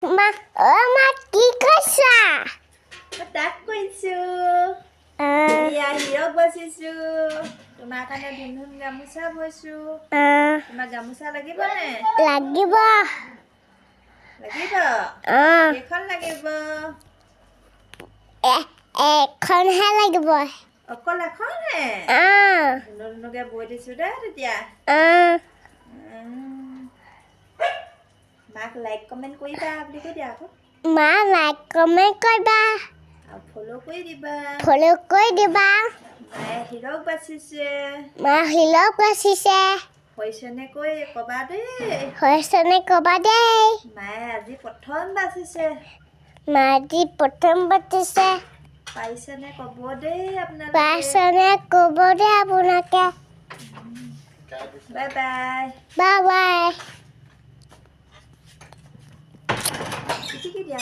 মা মা কি কৈছা তাক কৈছো এয়া হিৰক বাচিছো তোমাৰ কাৰণে ধুন গামোচা বৈছো তোমাৰ গামোচা লাগিবনে লাগিব লাগিব কেইখন লাগিব এখনহে লাগিব অকল এখনহে ধুনুকে বৈ দিছো দে তেতিয়া মাক লাইক কমেণ্ট কৰিবা বুলি কৈ দিয়া আকৌ মা লাইক কমেণ্ট কৰিবা আৰু ফ'ল' কৰি দিবা মায়ে হিৰক বাচিছে মা হিৰক বাচিছে হৈছেনে কৈ ক'বা দেই মায়ে আজি প্ৰথম বাচিছে পাৰিছেনে ক'ব দেই আপোনালোকে বাই বাই পিটিকি দিয়া